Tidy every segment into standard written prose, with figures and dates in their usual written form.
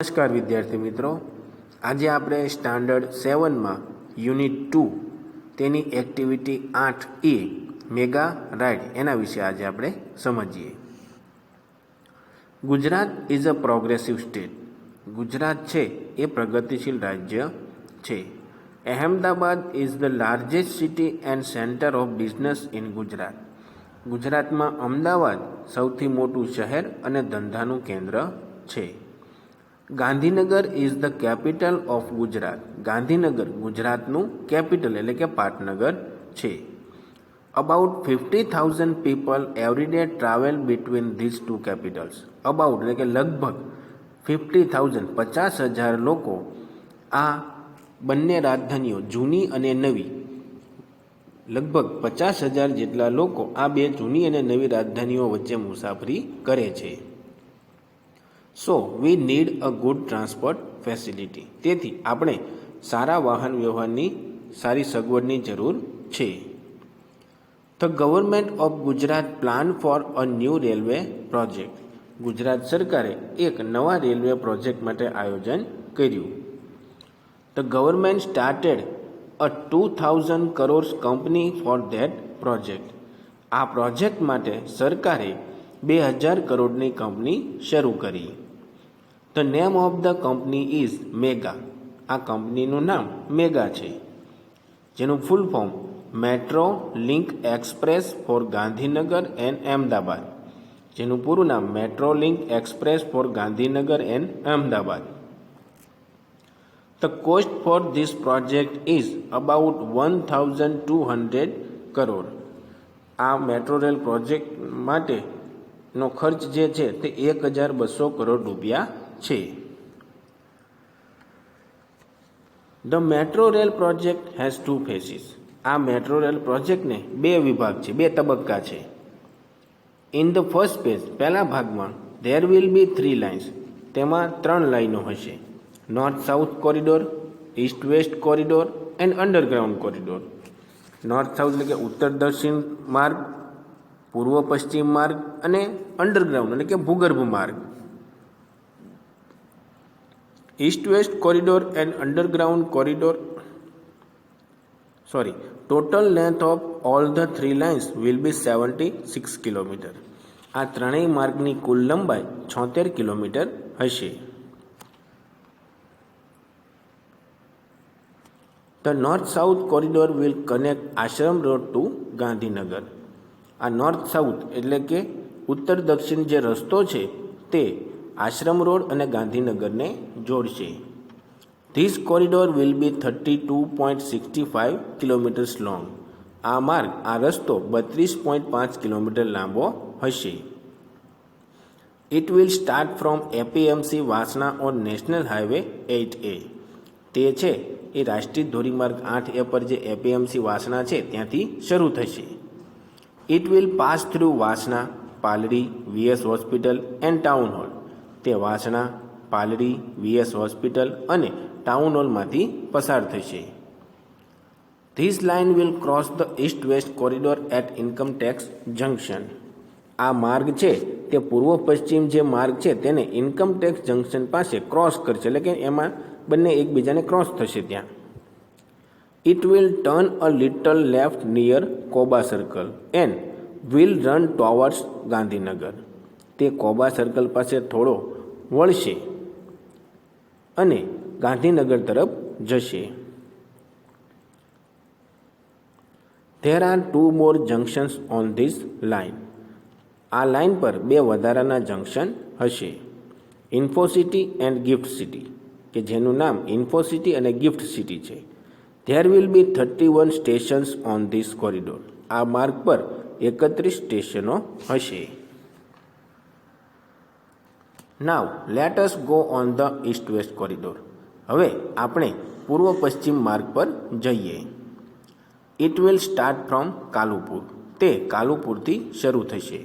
નમસ્કાર વિદ્યાર્થી મિત્રો, આજે આપણે સ્ટાન્ડર્ડ 7માં યુનિટ 2 તેની એક્ટિવિટી 8A મેગા રાઇડ એના વિશે આજે આપણે સમજીએ. Gujarat is a progressive state. Gujarat છે એ પ્રગતિશીલ રાજ્ય છે. Ahmedabad is the largest city and centre of business in Gujarat. ગુજરાતમાં અમદાવાદ સૌથી મોટું શહેર અને ધંધાનું કેન્દ્ર છે. Gandhinagar is the capital of Gujarat. Gandhinagar ગુજરાતનું કેપિટલ એટલે કે પાટનગર છે. About 50,000 people every day travel between these two capitals. About એટલે કે લગભગ 50,000 50,000 લોકો આ બંને રાજધાનીઓ જૂની અને નવી, લગભગ 50,000 જેટલા લોકો આ બે જૂની અને નવી રાજધાનીઓ વચ્ચે મુસાફરી કરે છે. So we need a good transport facility. તેથી આપણે સારા વાહન વ્યવહારની સારી સગવડની જરૂર છે. The government of Gujarat plan for a new railway project. Gujarat સરકારે એક નવા રેલવે પ્રોજેક્ટ માટે આયોજન કર્યું. The government started a 2,000 crores company for that project. આ પ્રોજેક્ટ માટે સરકારે 2,000 કરોડની કંપની શરૂ કરી. The name of the company is Mega. આ કંપનીનું નામ મેગા છે, જેનું full form metro link express for Gandhinagar and Ahmedabad. જેનું પૂરું નામ metro link express for Gandhinagar and Ahmedabad. The cost for this project is about 1,200 crore. આ મેટ્રો રેલ પ્રોજેક્ટ માટેનો ખર્ચ જે છે તે 1,200 કરોડ રૂપિયા છે. The metro rail project has 2 phases. આ મેટ્રો રેલ પ્રોજેક્ટને બે વિભાગ છે, બે તબક્કા છે. ઇન ધ ફર્સ્ટ ફેઝ, પહેલા ભાગમાં ધેર વિલ બી 3 lines. તેમાં 3 લાઈનો હશે. North south corridor, east west corridor and underground corridor. North south એટલે કે ઉત્તર દક્ષિણ માર્ગ, પૂર્વ પશ્ચિમ માર્ગ અને અંડરગ્રાઉન્ડ એટલે કે ભૂગર્ભ માર્ગ. East west corridor and underground corridor total length of all the 3 lines will be 76 kilometre. આ ત્રણેય માર્ગની કુલ લંબાઈ 76 કિલોમીટર હશે. The north south corridor will connect Ashram road to Gandhinagar. આ નોર્થ સાઉથ એટલે કે ઉત્તર દક્ષિણ જે રસ્તો છે તે આશ્રમ રોડ અને ગાંધીનગરને જોડશે. This corridor will B 32.65 kilometres long. આ માર્ગ, આ રસ્તો 32.5 કિલોમીટર લાંબો હશે. It will start from APMC Vasna on national highway 8A. તે છે એ રાષ્ટ્રીય ધોરીમાર્ગ 8A પર જે એપીએમસી વાસણા છે ત્યાંથી શરૂ થશે. It will pass through Vasna, Paldi, VS hospital and town hall. તે વાસણા, પાલડી, વીએસ હોસ્પિટલ અને ટાઉન હોલમાંથી પસાર થશે. This line will cross the east west corridor at income tax junction. આ માર્ગ છે તે પૂર્વ પશ્ચિમ જે માર્ગ છે તેને ઇન્કમ ટેક્સ જંકશન પાસે ક્રોસ કરશે, એટલે કે એમાં બંને એકબીજાને ક્રોસ થશે ત્યાં. It will turn a little left near Koba circle and will run towards Gandhinagar. તે કોબા સર્કલ પાસે થોડો વળશે અને ગાંધીનગર તરફ જશે. There are 2 more junctions on this line. આ લાઇન પર 2 વધારાના જંકશન હશે. ઇન્ફોસિટી એન્ડ ગિફ્ટ સિટી, કે જેનું નામ ઇન્ફોસિટી અને ગિફ્ટ સિટી છે. There will be 31 stations on this corridor. આ માર્ગ પર 31 સ્ટેશનો હશે. Now let us go on the east west corridor. હવે આપણે પૂર્વ પશ્ચિમ માર્ગ પર જઈએ. It will start from Kalupur. તે કાલુપુરથી શરૂ થશે.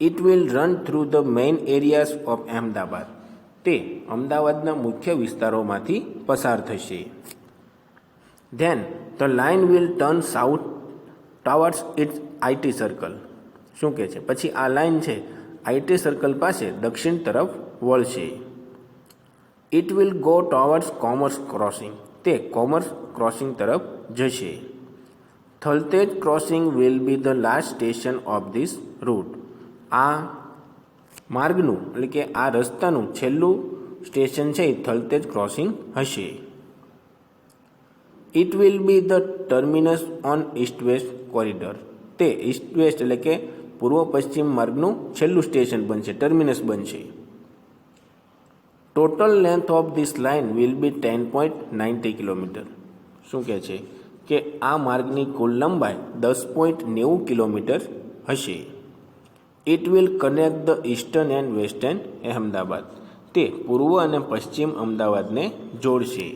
It will run through the main areas of Ahmedabad. તે અમદાવાદના મુખ્ય વિસ્તારોમાંથી પસાર થશે. Then the line will turn south towards its IT circle. શું કહે છે? પછી આ લાઇન છે આઈટી સર્કલ પાસે દક્ષિણ તરફ વળશે. It will go towards commerce crossing, તે કોમર્સ ક્રોસિંગ તરફ જશે. Thaltej crossing will be the last station of this route, આ માર્ગનું એટલે કે આ રસ્તાનું છેલ્લું સ્ટેશન છે એ થલતેજ ક્રોસિંગ હશે. It will be the terminus on east west corridor, તે ઇસ્ટ વેસ્ટ એટલે કે પૂર્વ પશ્ચિમ માર્ગનું છેલ્લું સ્ટેશન બનશે, ટર્મિનસ બનશે. Total length of this line will be 10.90 kilometre. શું કહે છે કે આ માર્ગની કુલ લંબાઈ 10.90 કિલોમીટર હશે. It will connect the eastern and western Ahmedabad, તે પૂર્વ અને પશ્ચિમ અમદાવાદને જોડશે.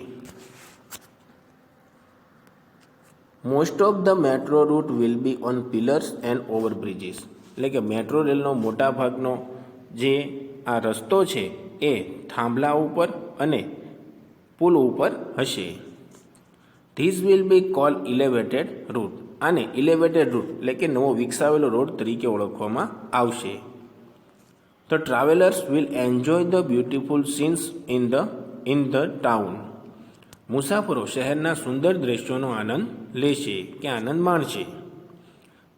Most of the metro route will be on pillars and overbridges, એટલે કે મેટ્રો રેલનો મોટા ભાગનો જે આ રસ્તો છે એ થાંભલા ઉપર અને પુલ ઉપર હશે. This will be call elevated route, આને ઇલેવેટેડ રૂટ એટલે કે નવો વિકસાવેલો રોડ તરીકે ઓળખવામાં આવશે. The travellers will enjoy the beautiful scenes in the town, મુસાફરો શહેરના સુંદર દ્રશ્યોનો આનંદ લેશે કે આનંદ માણશે.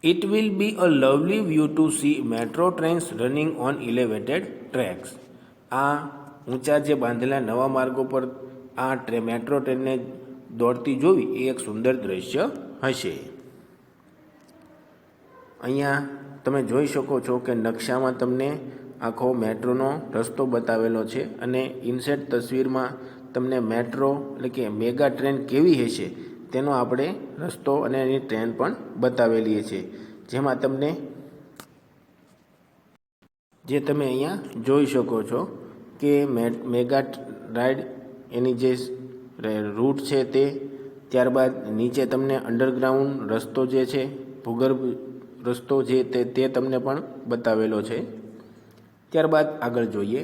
It will be a lovely view to see metro trains running on elevated tracks, આ ઊંચા જે બાંધેલા નવા માર્ગો પર આ મેટ્રો ટ્રેનને દોડતી જોવી એ એક સુંદર દ્રશ્ય હશે. અહીંયા તમે જોઈ શકો છો કે નકશામાં તમને આખો મેટ્રોનો રસ્તો બતાવેલો છે અને ઇનસેટ તસવીરમાં તમને મેટ્રો એટલે કે મેગા ટ્રેન કેવી હશે તેનો આપણે રસ્તો અને એની ટ્રેન પણ બતાવેલી છે, જેમાં તમને જે તમે અહીંયા જોઈ શકો છો કે મેગા રાઇડ એની જે રૂટ છે તે, ત્યારબાદ નીચે તમને અંડરગ્રાઉન્ડ રસ્તો જે છે ભૂગર્ભ રસ્તો જે તે તમને પણ બતાવેલો છે. ત્યારબાદ આગળ જોઈએ.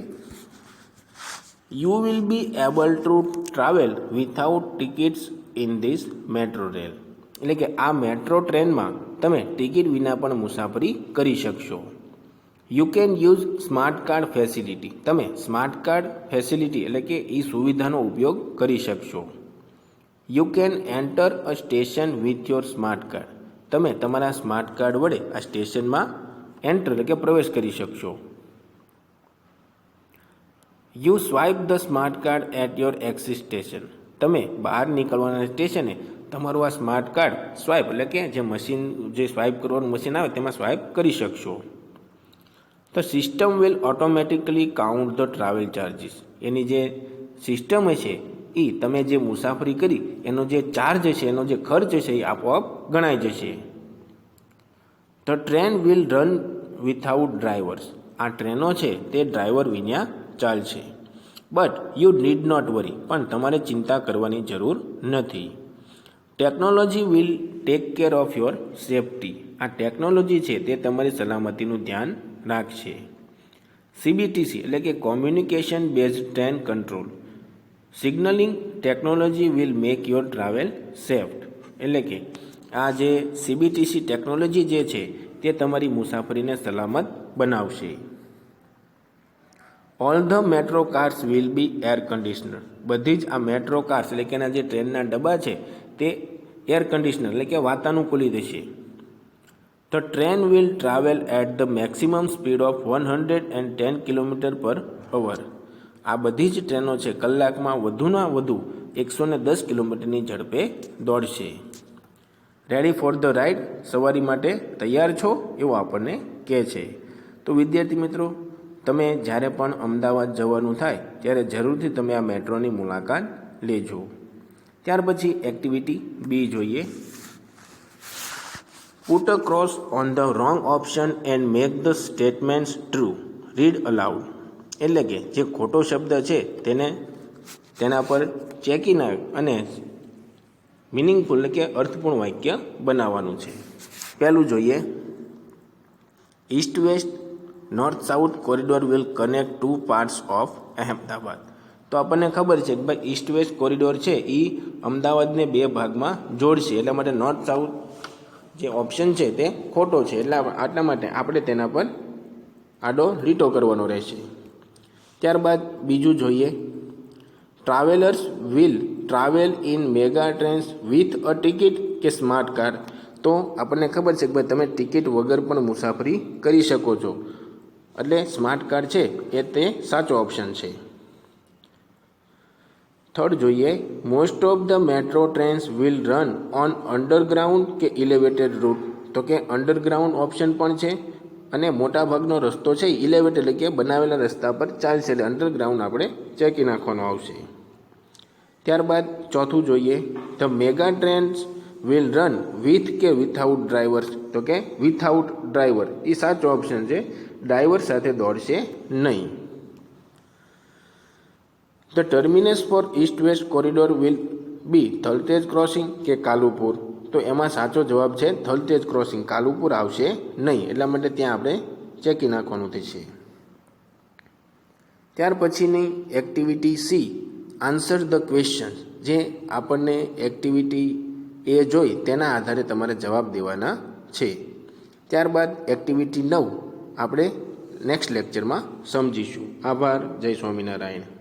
You will be able to travel without tickets in this metro rail, એટલે કે આ મેટ્રો ટ્રેનમાં તમે ટિકિટ વિના પણ મુસાફરી કરી શકશો. You can use smart card facility, તમે સ્માર્ટ કાર્ડ ફેસિલિટી એટલે કે એ સુવિધાનો ઉપયોગ કરી શકશો. You can enter a station with your smart card, તમે તમારા સ્માર્ટ કાર્ડ વડે આ સ્ટેશનમાં એન્ટર એટલે કે પ્રવેશ કરી શકશો. You swipe the smart card at your exit station, તમે બહાર નીકળવાના સ્ટેશને તમારું આ સ્માર્ટ કાર્ડ સ્વાઇપ એટલે કે જે મશીન જે સ્વાઇપ કરવાનું મશીન આવે તેમાં સ્વાઇપ કરી શકશો. The system will automatically count the travel charges, એની જે સિસ્ટમ છે એ તમે જે મુસાફરી કરી એનો જે ચાર્જ છે એનો જે ખર્ચ છે એ આપોઆપ ગણાઈ જશે. The train will run without drivers, આ ટ્રેનો છે તે ડ્રાઈવર વિના ચાલશે. બટ યુ નીડ નોટ વરી, પણ તમારે ચિંતા કરવાની જરૂર નથી. Technology will take care of your safety, આ ટેકનોલોજી છે તે તમારી સલામતીનું ધ્યાન રાખશે. સીબીટીસી એટલે કે communication based train control, signalling technology will make your travel safe, એટલે કે આ જે સીબીટીસી ટેકનોલોજી જે છે તે તમારી મુસાફરીને સલામત બનાવશે. All the metro cars will be air conditioner, બધી જ આ મેટ્રો કાર્સ એટલે કે એના જે ટ્રેનના ડબ્બા છે તે એર કન્ડિશનર એટલે કે વાતાનુકૂલિત હશે. The train will travel at the maximum speed of 110 kilometre per hour, આ બધી જ ટ્રેનો છે કલાકમાં વધુના વધુ 110 કિલોમીટરની ઝડપે દોડશે. રેડી ફોર ધ રાઇડ, સવારી માટે તૈયાર છો એવું આપણને કહે છે. તો વિદ્યાર્થી મિત્રો, તમે જ્યારે પણ અમદાવાદ જવાનું થાય ત્યારે જરૂરથી તમે આ મેટ્રોની મુલાકાત લેજો. ત્યાર પછી એક્ટિવિટી બી જોઈએ. Put a cross on the wrong option and make the statements true, read allowed, એટલે કે જે ખોટો શબ્દ છે તેના પર ચેકીને અને મિનિંગફુલ એટલે કે અર્થપૂર્ણ વાક્ય બનાવવાનું છે. પહેલું જોઈએ. East west north south corridor will connect two parts of Ahmedabad, તો આપણને ખબર છે કે ભાઈ ઈસ્ટ વેસ્ટ કોરિડોર છે એ અમદાવાદને બે ભાગમાં જોડશે, એટલા માટે નોર્થ સાઉથ જે ઓપ્શન છે તે ખોટો છે, એટલા માટે આપણે તેના પર આડો લીટો કરવાનો રહેશે. ત્યારબાદ બીજું જોઈએ. Travellers will travel in mega trains with a ticket કે સ્માર્ટ કાર્ડ. તો આપણને ખબર છે કે ભાઈ તમે ટિકિટ વગર પણ મુસાફરી કરી શકો છો, એટલે સ્માર્ટ કાર્ડ છે એ તે સાચો ઓપ્શન છે. થર્ડ જોઈએ, most of the metro trains will run on underground કે ઇલેવેટેડ રૂટ. તો કે અંડરગ્રાઉન્ડ ઓપ્શન પણ છે અને મોટાભાગનો રસ્તો છે ઇલેવેટેડ એટલે કે બનાવેલા રસ્તા પર ચાલશે, એટલે અંડરગ્રાઉન્ડ આપણે ચેકી નાખવાનો આવશે. ત્યારબાદ ચોથું જોઈએ, the mega trains will run with કે વિથઆઉટ ડ્રાઈવર્સ. તો કે વિથઆઉટ ડ્રાઈવર એ સાચો ઓપ્શન છે, ડ્રાઈવર સાથે દોડશે નહીં. The terminus for east west corridor will be Thaltej crossing કે કાલુપુર. તો એમાં સાચો જવાબ છે થલતેજ ક્રોસિંગ, કાલુપુર આવશે નહીં, એટલા માટે ત્યાં આપણે ચેકી નાખવાનું થશે. ત્યાર પછીની activity C, answer the question. જે આપણને એક્ટિવિટી એ જોઈ તેના આધારે તમારે જવાબ દેવાના છે. ત્યારબાદ એક્ટિવિટી 9 આપણે નેક્સ્ટ લેક્ચરમાં સમજીશું. આભાર. જય સ્વામિનારાયણ.